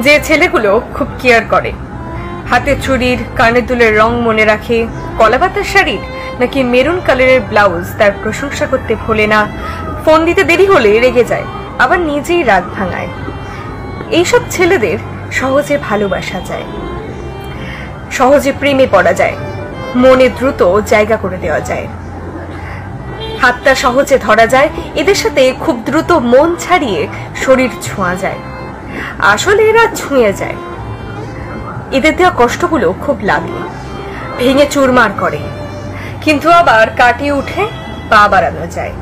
যে ছেলেগুলো খুব কেয়ার করে, হাতে চুড়ির কানে দুলের রং মনে রাখে, কলাপাতার শাড়ির নাকি মেরুন কালারের ব্লাউজ তার প্রশংসা করতে ভোলে না, ফোন দিতে দেরি হলে রেগে যায়, আবার নিজেই রাগ ভাঙায়, এইসব ছেলেদের সহজে ভালোবাসা যায়, সহজে প্রেমে পড়া যায়, মনে দ্রুত জায়গা করে দেওয়া যায়, হাতটা সহজে ধরা যায়, এদের সাথে খুব দ্রুত মন ছাড়িয়ে শরীর ছোঁয়া যায়। আসলে এরা ছুঁয়ে যায়, এদের দেওয়া কষ্টগুলো খুব লাগে, ভেঙে চুরমার করে, কিন্তু আবার কাটিয়ে উঠে পা বাড়ানো যায়।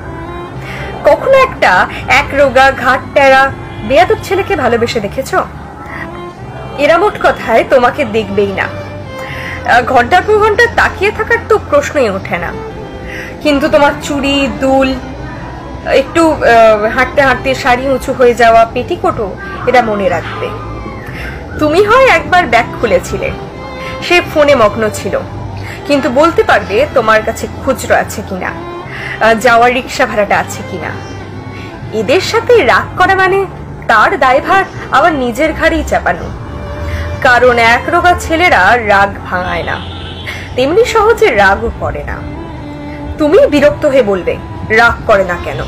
কখনো একটা এক রোগা ঘাট টেরা বেয়াদব ছেলেকে ভালোবেসে দেখেছ? এরা মোট কথায় তোমাকে দেখবেই না, ঘন্টার পর ঘন্টা তাকিয়ে থাকার তো প্রশ্নই ওঠে না, কিন্তু তোমার চুড়ি দুল, একটু হাঁটতে হাঁটতে শাড়ি উঁচু হয়ে যাওয়া পেটিকোটও এরা মনে রাখবে। তুমি হয় একবার ব্যাগ খুলেছিলে, সে ফোনে মগ্ন ছিল, কিন্তু বলতে পারবে তোমার কাছে খুচরো আছে কিনা, যাওয়ার রিক্সা ভাড়াটা আছে কিনা। এদের সাথে রাগ করা মানে তার দায়ভার আবার নিজের ঘাড়েই চাপানো, কারণ এক রোগা ছেলেরা রাগ ভাঙায় না, তেমনি সহজে রাগও করে না। তুমি বিরক্ত হয়ে বলবে, রাগ করে না কেন,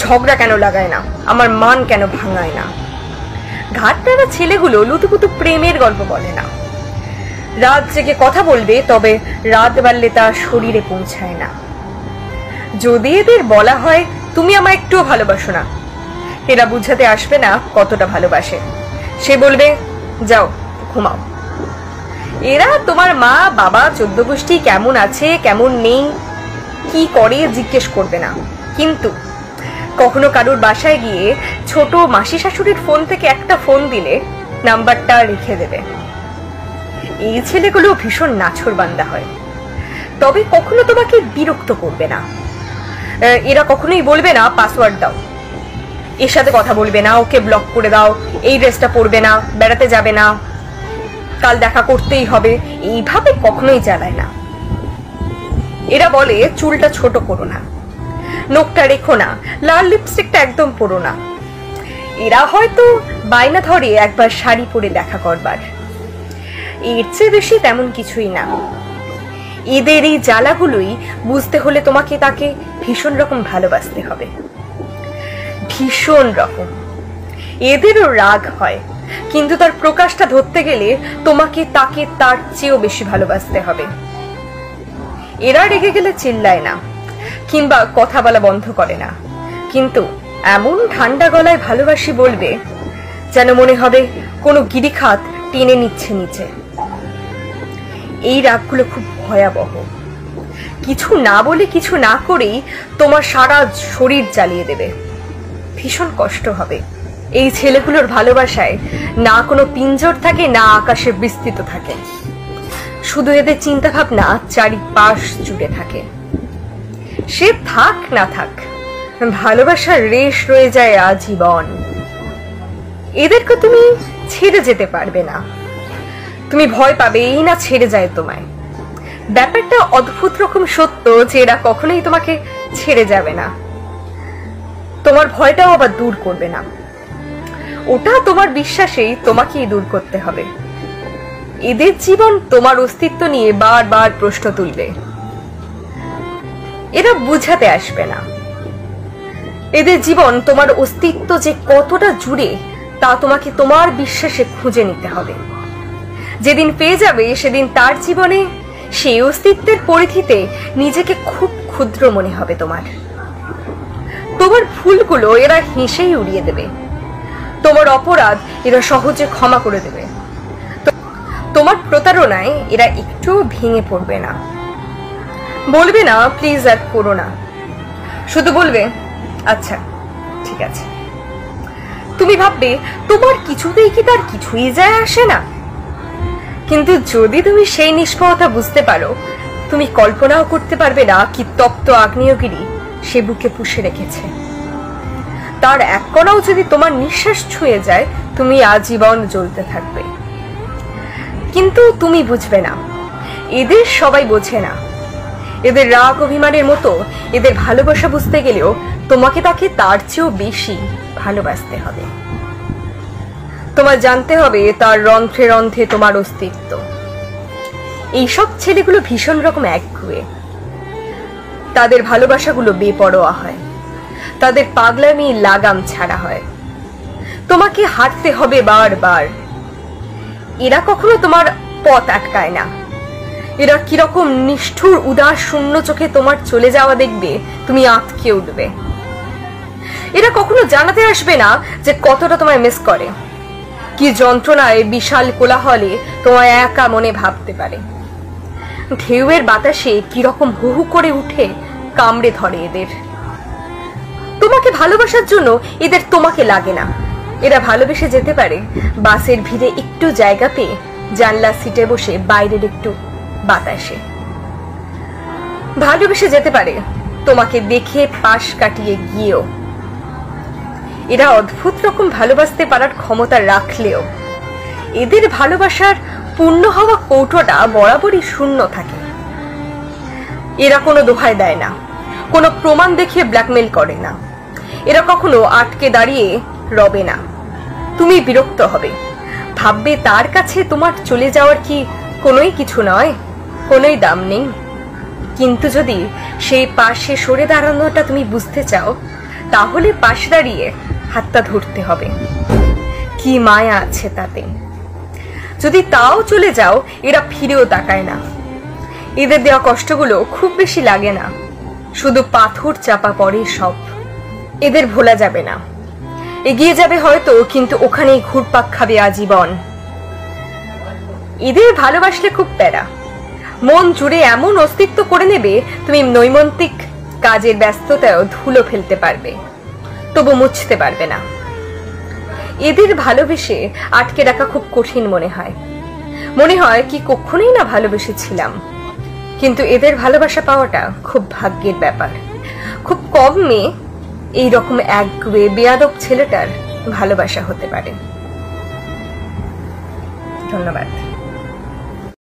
ঝগড়া কেন লাগায় না, আমার মান কেন ভাঙায় না। ঘাটটারা ছেলেগুলো লুতুপুতু প্রেমের গল্প বলে না, রাত জেগে কথা বলবে, তবে রাত বাড়লে তা শরীরে পৌঁছায় না। যদি এদের বলা হয় তুমি আমায় একটুও ভালোবাসো না, এরা বুঝাতে আসবে না কতটা ভালোবাসে, সে বলবে যাও ঘুমাও। এরা তোমার মা বাবা 14 গোষ্ঠী কেমন আছে কেমন নেই কি করে জিজ্ঞেস করবে না, কিন্তু কখনো কারোর বাসায় গিয়ে ছোট মাসি শাশুড়ির ফোন থেকে একটা ফোন দিলে নাম্বারটা রেখে দেবে। এই ছেলেগুলো ভীষণ নাছোড়বান্দা হয়, তবে কখনো তোমাকে বিরক্ত করবে না। এরা কখনোই বলবে না পাসওয়ার্ড দাও, এর সাথে কথা বলবে না, ওকে ব্লক করে দাও, এই ড্রেসটা পরবে না, বেড়াতে যাবে না, কাল দেখা করতেই হবে, এইভাবে কখনোই জ্বালায় না। এরা বলে চুলটা ছোট করো না, নখটা রেখো না, লাল লিপস্টিকটা একদম পরো না। এরা হয়তো বায়না ধরে একবার শাড়ি পরে দেখা করবার, এর চেয়ে বেশি তেমন কিছুই না। এদের এই জ্বালাগুলোই বুঝতে হলে তোমাকে তাকে ভীষণ রকম ভালোবাসতে হবে, ভীষণ রকম। এদেরও রাগ হয়, কিন্তু তার প্রকাশটা ধরতে গেলে তোমাকে তাকে তার চেয়েও বেশি ভালোবাসতে হবে। এরা রেগে গেলে চিল্লায় না কিংবা কথা বলা বন্ধ করে না, কিন্তু এমন ঠান্ডা গলায় ভালোবাসি বলবে যেন মনে হবে কোনো গিরিখাত টেনে নিচ্ছে নিচে। এই রাগগুলো খুব ভয়াবহ, কিছু না বলে কিছু না করেই তোমার সারা শরীর জ্বালিয়ে দেবে, ভীষণ কষ্ট হবে। এই ছেলেগুলোর ভালোবাসায় না কোনো পিঞ্জর থাকে না আকাশে বিস্তৃত থাকে, শুধু এদের চিন্তা ভাবনা চারিপাশ জুড়ে থাকে। সে থাক না থাক, ভালোবাসার রেশ রয়ে যায় আজীবন। এদেরকে তুমি ছেড়ে যেতে পারবে না, তুমি ভয় পাবে এই না ছেড়ে যায় তোমায়। ব্যাপারটা অদ্ভুত রকম সত্য যে এরা কখনোই তোমাকে ছেড়ে যাবে না, তোমার ভয়টাও আবার দূর করবে না, ওটা তোমার বিশ্বাসেই তোমাকেই দূর করতে হবে। এদের জীবন তোমার অস্তিত্ব নিয়ে বারবার প্রশ্ন তুলবে, এরা বুঝাতে আসবে না। এদের জীবন তোমার অস্তিত্ব যে কতটা জুড়ে তা তোমাকে তোমার বিশ্বাসে খুঁজে নিতে হবে। যেদিন পেয়ে যাবে সেদিন তার জীবনে সেই অস্তিত্বের পরিধিতে নিজেকে খুব ক্ষুদ্র মনে হবে তোমার। তোমার ভুলগুলো এরা হেসেই উড়িয়ে দেবে, তোমার অপরাধ এরা সহজে ক্ষমা করে দেবে, তোমার প্রতারণায় এরা একটু ভেঙে পড়বে না, বলবে না প্লিজ আর করো না, শুধু বলবে আচ্ছা ঠিক আছে। তুমি ভাববে তোমার কিছুতেই কি তার কিছুই যায় আসে না, কিন্তু যদি তুমি সেই নিষ্পাপতা বুঝতে পারো, তুমি কল্পনাও করতে পারবে না কি তপ্ত আগ্নেয়গিরি সে বুকে পুষে রেখেছে। তার এক কণাও যদি তোমার নিঃশ্বাস ছুঁয়ে যায়, তুমি আজীবন জ্বলতে থাকবে। কিন্তু তুমি বুঝবে না, এদের সবাই বোঝে না। এদের রাগ অভিমানের মতো এদের ভালোবাসা বুঝতে গেলেও তোমাকে তাকে তার চেয়েও বেশি ভালোবাসতে হবে। তোমার জানতে হবে তার রন্ধ্রে রন্ধ্রে তোমার অস্তিত্ব। এইসব ছেলেগুলো ভীষণ রকম একগুঁয়ে। তাদের ভালোবাসাগুলো বেপরোয়া হয়, তাদের পাগলামি লাগাম ছাড়া হয়। তোমাকে হাঁটতে হবে বারবার। এরা কখনো তোমার পথ আটকায় না। এরা কিরকম নিষ্ঠুর উদাস শূন্য চোখে তোমার চলে যাওয়া দেখবে, তুমি আঁতকে উঠবে। এরা কখনো জানাতে আসবে না যে কতটা তোমায় মিস করে, কি যন্ত্রণায় বিশাল কোলাহলে তোমায় একা মনে ভাবতে পারে। ঢেউয়ের বাতাসে কিরকম হু হু করে উঠে কামড়ে ধরে এদের। তোমাকে ভালোবাসার জন্য এদের তোমাকে লাগে না। এরা ভালোবেসে যেতে পারে বাসের ভিড়ে একটু জায়গা পেয়ে জানলা সিটে বসে বাইরের একটু বাতাসে। ভালোবেসে যেতে পারে তোমাকে দেখে পাশ কাটিয়ে গিয়েও। এরা অদ্ভুত রকম ভালোবাসতে পারার ক্ষমতা রাখলেও এদের ভালোবাসার পূর্ণ হওয়া কৌটোটা বরাবরই শূন্য থাকে। এরা কোনো দোহাই দেয় না, কোনো প্রমাণ দেখিয়ে ব্ল্যাকমেল করে না। এরা কখনো আটকে দাঁড়িয়ে রবে না। তুমি বিরক্ত হবে, ভাববে তার কাছে তোমার চলে যাওয়ার কি কোনোই কিছু নয়, কোনোই দাম নেই। কিন্তু যদি সেই পাশে সরে দাঁড়ানোটা তুমি বুঝতে চাও, তাহলে পাশে দাঁড়িয়ে হাতটা ধরতে হবে। কি মায়া আছে তাতে। যদি তাও চলে যাও, এরা ফিরেও তাকায় না। এদের দেওয়া কষ্টগুলো খুব বেশি লাগে না, শুধু পাথর চাপা পড়ে সব। এদের ভোলা যাবে না। এগিয়ে যাবে হয়তো, কিন্তু ওখানেই ঘুরপাক খাবে আজীবন। এদের ভালোবাসলে খুব প্যারা, মন জুড়ে এমন অস্তিত্ব করে নেবে তুমি নৈমিত্তিক কাজের ব্যস্ততায়ও ধুলো ফেলতে পারবে, তবু মুছতে পারবে না। এদের ভালোবেসে আটকে রাখা খুব কঠিন মনে হয়। মনে হয় কি কখনোই না ভালোবেসেছিলাম। কিন্তু এদের ভালোবাসা পাওয়াটা খুব ভাগ্যের ব্যাপার। খুব কম মেয়ে এইরকম একগুঁয়ে বেয়াদব ছেলেটার ভালোবাসা হতে পারে। ধন্যবাদ।